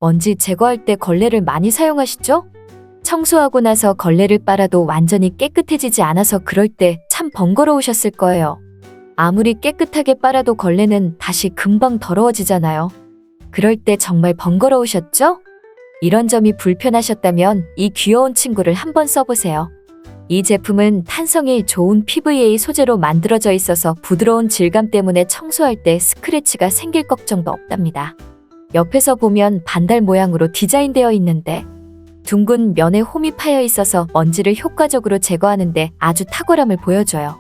먼지 제거할 때 걸레를 많이 사용하시죠? 청소하고 나서 걸레를 빨아도 완전히 깨끗해지지 않아서 그럴 때 참 번거로우셨을 거예요. 아무리 깨끗하게 빨아도 걸레는 다시 금방 더러워지잖아요. 그럴 때 정말 번거로우셨죠? 이런 점이 불편하셨다면 이 귀여운 친구를 한번 써보세요. 이 제품은 탄성이 좋은 PVA 소재로 만들어져 있어서 부드러운 질감 때문에 청소할 때 스크래치가 생길 걱정도 없답니다. 옆에서 보면 반달 모양으로 디자인되어 있는데 둥근 면에 홈이 파여 있어서 먼지를 효과적으로 제거하는데 아주 탁월함을 보여줘요.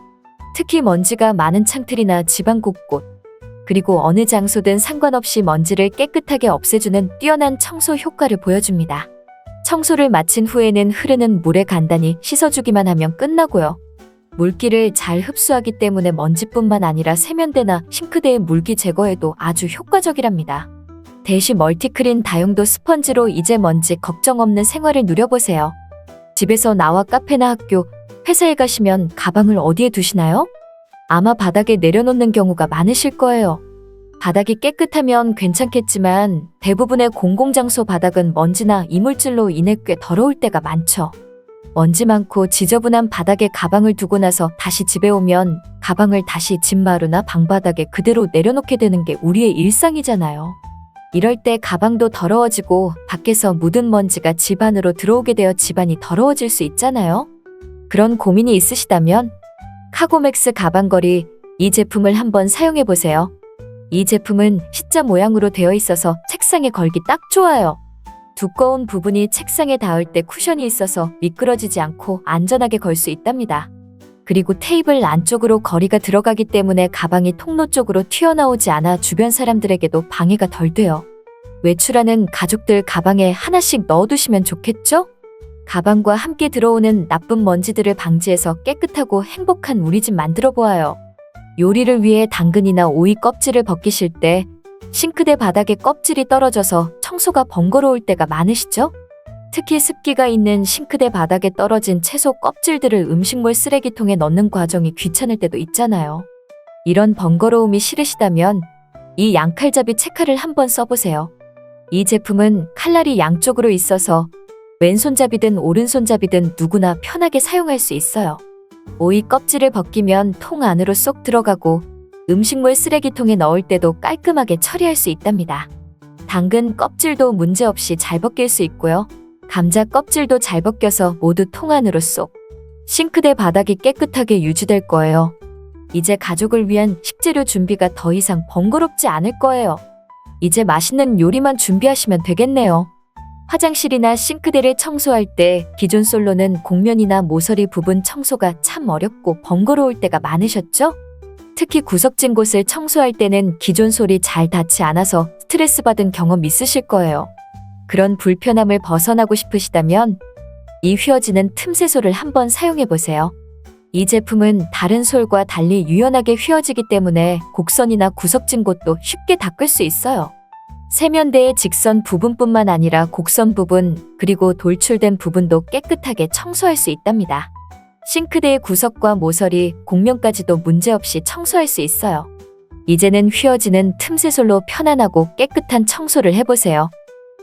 특히 먼지가 많은 창틀이나 집안 곳곳, 그리고 어느 장소든 상관없이 먼지를 깨끗하게 없애주는 뛰어난 청소 효과를 보여줍니다. 청소를 마친 후에는 흐르는 물에 간단히 씻어주기만 하면 끝나고요. 물기를 잘 흡수하기 때문에 먼지뿐만 아니라 세면대나 싱크대의 물기 제거에도 아주 효과적이랍니다. 대시 멀티클린 다용도 스펀지로 이제 먼지 걱정 없는 생활을 누려보세요. 집에서 나와 카페나 학교, 회사에 가시면 가방을 어디에 두시나요? 아마 바닥에 내려놓는 경우가 많으실 거예요. 바닥이 깨끗하면 괜찮겠지만 대부분의 공공장소 바닥은 먼지나 이물질로 인해 꽤 더러울 때가 많죠. 먼지 많고 지저분한 바닥에 가방을 두고 나서 다시 집에 오면 가방을 다시 집 마루나 방바닥에 그대로 내려놓게 되는 게 우리의 일상이잖아요. 이럴 때 가방도 더러워지고 밖에서 묻은 먼지가 집 안으로 들어오게 되어 집안이 더러워질 수 있잖아요. 그런 고민이 있으시다면 카고맥스 가방걸이 이 제품을 한번 사용해보세요. 이 제품은 C자 모양으로 되어 있어서 책상에 걸기 딱 좋아요. 두꺼운 부분이 책상에 닿을 때 쿠션이 있어서 미끄러지지 않고 안전하게 걸 수 있답니다. 그리고 테이블 안쪽으로 거리가 들어가기 때문에 가방이 통로 쪽으로 튀어나오지 않아 주변 사람들에게도 방해가 덜 돼요. 외출하는 가족들 가방에 하나씩 넣어두시면 좋겠죠? 가방과 함께 들어오는 나쁜 먼지들을 방지해서 깨끗하고 행복한 우리 집 만들어 보아요. 요리를 위해 당근이나 오이 껍질을 벗기실 때 싱크대 바닥에 껍질이 떨어져서 청소가 번거로울 때가 많으시죠? 특히 습기가 있는 싱크대 바닥에 떨어진 채소 껍질들을 음식물 쓰레기통에 넣는 과정이 귀찮을 때도 있잖아요. 이런 번거로움이 싫으시다면 이 양칼잡이 채칼을 한번 써보세요. 이 제품은 칼날이 양쪽으로 있어서 왼손잡이든 오른손잡이든 누구나 편하게 사용할 수 있어요. 오이 껍질을 벗기면 통 안으로 쏙 들어가고 음식물 쓰레기통에 넣을 때도 깔끔하게 처리할 수 있답니다. 당근 껍질도 문제없이 잘 벗길 수 있고요. 감자 껍질도 잘 벗겨서 모두 통 안으로 쏙. 싱크대 바닥이 깨끗하게 유지될 거예요. 이제 가족을 위한 식재료 준비가 더 이상 번거롭지 않을 거예요. 이제 맛있는 요리만 준비하시면 되겠네요. 화장실이나 싱크대를 청소할 때 기존 솔로는 곡면이나 모서리 부분 청소가 참 어렵고 번거로울 때가 많으셨죠? 특히 구석진 곳을 청소할 때는 기존 솔이 잘 닿지 않아서 스트레스 받은 경험 있으실 거예요. 그런 불편함을 벗어나고 싶으시다면 이 휘어지는 틈새솔을 한번 사용해보세요. 이 제품은 다른 솔과 달리 유연하게 휘어지기 때문에 곡선이나 구석진 곳도 쉽게 닦을 수 있어요. 세면대의 직선 부분뿐만 아니라 곡선 부분 그리고 돌출된 부분도 깨끗하게 청소할 수 있답니다. 싱크대의 구석과 모서리, 곡면까지도 문제없이 청소할 수 있어요. 이제는 휘어지는 틈새솔로 편안하고 깨끗한 청소를 해보세요.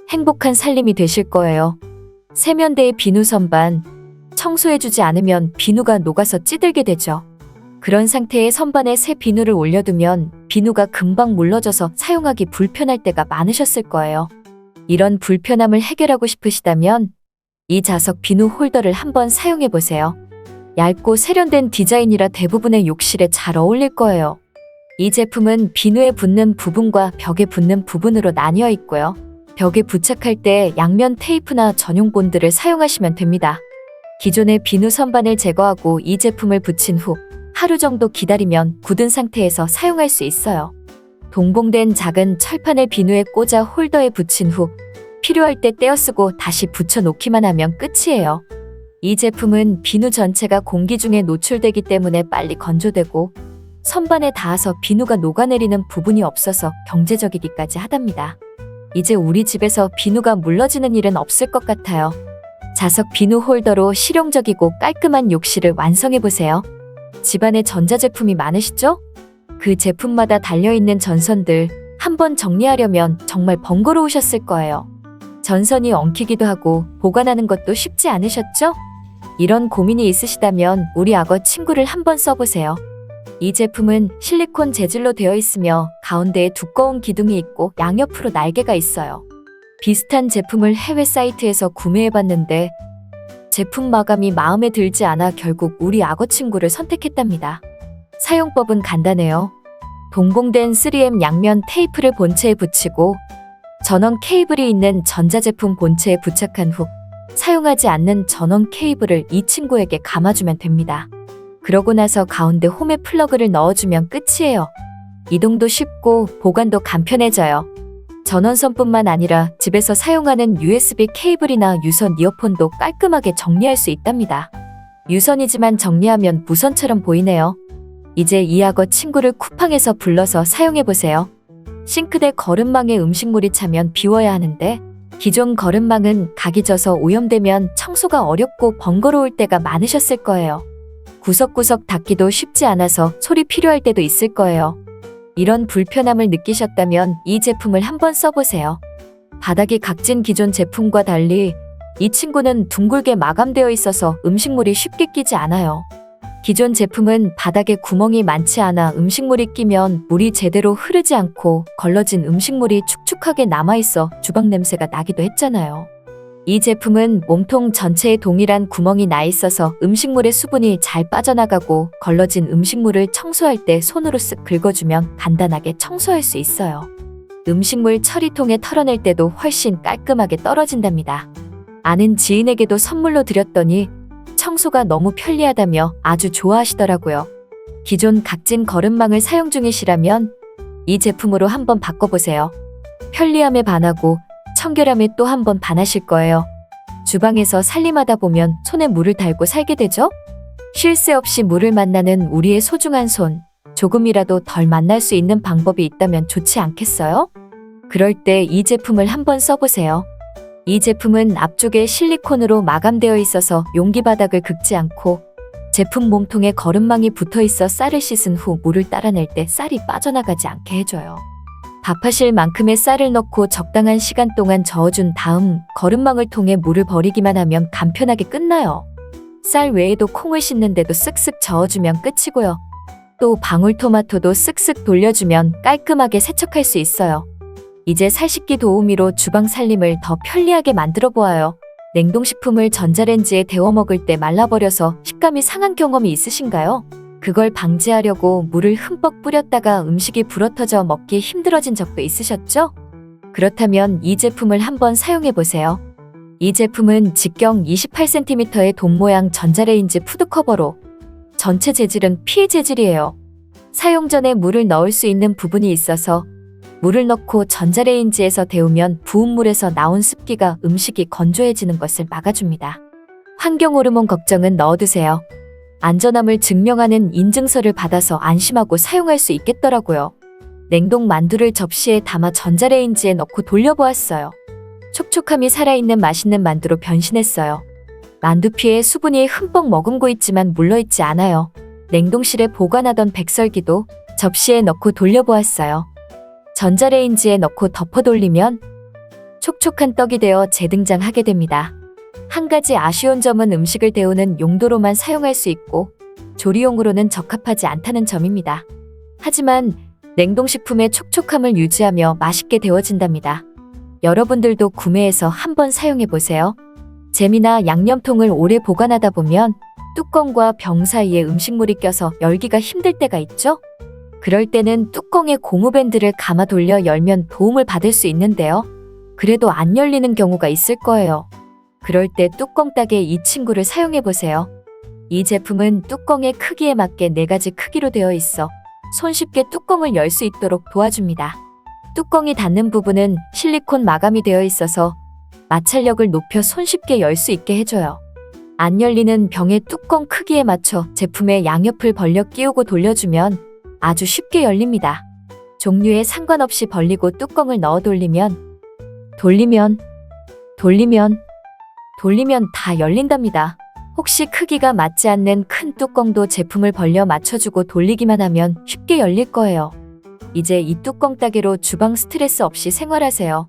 행복한 살림이 되실 거예요. 세면대의 비누 선반, 청소해주지 않으면 비누가 녹아서 찌들게 되죠. 그런 상태의 선반에 새 비누를 올려두면 비누가 금방 물러져서 사용하기 불편할 때가 많으셨을 거예요. 이런 불편함을 해결하고 싶으시다면 이 자석 비누 홀더를 한번 사용해보세요. 얇고 세련된 디자인이라 대부분의 욕실에 잘 어울릴 거예요. 이 제품은 비누에 붙는 부분과 벽에 붙는 부분으로 나뉘어 있고요. 벽에 부착할 때 양면 테이프나 전용 본드를 사용하시면 됩니다. 기존의 비누 선반을 제거하고 이 제품을 붙인 후 하루 정도 기다리면 굳은 상태에서 사용할 수 있어요. 동봉된 작은 철판을 비누에 꽂아 홀더에 붙인 후 필요할 때 떼어쓰고 다시 붙여놓기만 하면 끝이에요. 이 제품은 비누 전체가 공기 중에 노출되기 때문에 빨리 건조되고 선반에 닿아서 비누가 녹아내리는 부분이 없어서 경제적이기까지 하답니다. 이제 우리 집에서 비누가 물러지는 일은 없을 것 같아요. 자석 비누 홀더로 실용적이고 깔끔한 욕실을 완성해보세요. 집안에 전자제품이 많으시죠? 그 제품마다 달려있는 전선들 한번 정리하려면 정말 번거로우셨을 거예요. 전선이 엉키기도 하고 보관하는 것도 쉽지 않으셨죠? 이런 고민이 있으시다면 우리 악어 친구를 한번 써보세요. 이 제품은 실리콘 재질로 되어 있으며 가운데에 두꺼운 기둥이 있고 양옆으로 날개가 있어요. 비슷한 제품을 해외 사이트에서 구매해봤는데 제품 마감이 마음에 들지 않아 결국 우리 악어 친구를 선택했답니다. 사용법은 간단해요. 동봉된 3M 양면 테이프를 본체에 붙이고 전원 케이블이 있는 전자제품 본체에 부착한 후 사용하지 않는 전원 케이블을 이 친구에게 감아주면 됩니다. 그러고 나서 가운데 홈에 플러그를 넣어주면 끝이에요. 이동도 쉽고 보관도 간편해져요. 전원선뿐만 아니라 집에서 사용하는 USB 케이블이나 유선 이어폰도 깔끔하게 정리할 수 있답니다. 유선이지만 정리하면 무선처럼 보이네요. 이제 이 악어 친구를 쿠팡에서 불러서 사용해보세요. 싱크대 거름망에 음식물이 차면 비워야 하는데 기존 거름망은 각이 져서 오염되면 청소가 어렵고 번거로울 때가 많으셨을 거예요. 구석구석 닦기도 쉽지 않아서 솔이 필요할 때도 있을 거예요. 이런 불편함을 느끼셨다면 이 제품을 한번 써보세요. 바닥이 각진 기존 제품과 달리 이 친구는 둥글게 마감되어 있어서 음식물이 쉽게 끼지 않아요. 기존 제품은 바닥에 구멍이 많지 않아 음식물이 끼면 물이 제대로 흐르지 않고 걸러진 음식물이 축축하게 남아있어 주방 냄새가 나기도 했잖아요. 이 제품은 몸통 전체에 동일한 구멍이 나 있어서 음식물의 수분이 잘 빠져나가고 걸러진 음식물을 청소할 때 손으로 쓱 긁어주면 간단하게 청소할 수 있어요. 음식물 처리통에 털어낼 때도 훨씬 깔끔하게 떨어진답니다. 아는 지인에게도 선물로 드렸더니 청소가 너무 편리하다며 아주 좋아하시더라고요. 기존 각진 거름망을 사용 중이시라면 이 제품으로 한번 바꿔보세요. 편리함에 반하고 청결함에 또 한번 반하실 거예요. 주방에서 살림하다 보면 손에 물을 달고 살게 되죠? 쉴 새 없이 물을 만나는 우리의 소중한 손, 조금이라도 덜 만날 수 있는 방법이 있다면 좋지 않겠어요? 그럴 때 이 제품을 한번 써보세요. 이 제품은 앞쪽에 실리콘으로 마감되어 있어서 용기 바닥을 긁지 않고 제품 몸통에 거름망이 붙어 있어 쌀을 씻은 후 물을 따라낼 때 쌀이 빠져나가지 않게 해줘요. 밥하실 만큼의 쌀을 넣고 적당한 시간 동안 저어준 다음 거름망을 통해 물을 버리기만 하면 간편하게 끝나요. 쌀 외에도 콩을 씻는데도 쓱쓱 저어주면 끝이고요. 또 방울토마토도 쓱쓱 돌려주면 깔끔하게 세척할 수 있어요. 이제 살씻기 도우미로 주방 살림을 더 편리하게 만들어 보아요. 냉동식품을 전자레인지에 데워 먹을 때 말라버려서 식감이 상한 경험이 있으신가요? 그걸 방지하려고 물을 흠뻑 뿌렸다가 음식이 불어터져 먹기 힘들어진 적도 있으셨죠? 그렇다면 이 제품을 한번 사용해보세요. 이 제품은 직경 28cm의 돔 모양 전자레인지 푸드커버로 전체 재질은 필 재질이에요. 사용 전에 물을 넣을 수 있는 부분이 있어서 물을 넣고 전자레인지에서 데우면 부은 물에서 나온 습기가 음식이 건조해지는 것을 막아줍니다. 환경 호르몬 걱정은 넣어두세요. 안전함을 증명하는 인증서를 받아서 안심하고 사용할 수 있겠더라고요. 냉동 만두를 접시에 담아 전자레인지에 넣고 돌려보았어요. 촉촉함이 살아있는 맛있는 만두로 변신했어요. 만두피에 수분이 흠뻑 머금고 있지만 물러있지 않아요. 냉동실에 보관하던 백설기도 접시에 넣고 돌려보았어요. 전자레인지에 넣고 덮어 돌리면 촉촉한 떡이 되어 재등장하게 됩니다. 한 가지 아쉬운 점은 음식을 데우는 용도로만 사용할 수 있고 조리용으로는 적합하지 않다는 점입니다. 하지만 냉동식품의 촉촉함을 유지하며 맛있게 데워진답니다. 여러분들도 구매해서 한번 사용해보세요. 잼이나 양념통을 오래 보관하다 보면 뚜껑과 병 사이에 음식물이 껴서 열기가 힘들 때가 있죠? 그럴 때는 뚜껑에 고무밴드를 감아 돌려 열면 도움을 받을 수 있는데요. 그래도 안 열리는 경우가 있을 거예요. 그럴 때 뚜껑 따개 이 친구를 사용해보세요. 이 제품은 뚜껑의 크기에 맞게 4가지 크기로 되어 있어 손쉽게 뚜껑을 열 수 있도록 도와줍니다. 뚜껑이 닿는 부분은 실리콘 마감이 되어 있어서 마찰력을 높여 손쉽게 열 수 있게 해줘요. 안 열리는 병의 뚜껑 크기에 맞춰 제품의 양옆을 벌려 끼우고 돌려주면 아주 쉽게 열립니다. 종류에 상관없이 벌리고 뚜껑을 넣어 돌리면 다 열린답니다. 혹시 크기가 맞지 않는 큰 뚜껑도 제품을 벌려 맞춰주고 돌리기만 하면 쉽게 열릴 거예요. 이제 이 뚜껑 따개로 주방 스트레스 없이 생활하세요.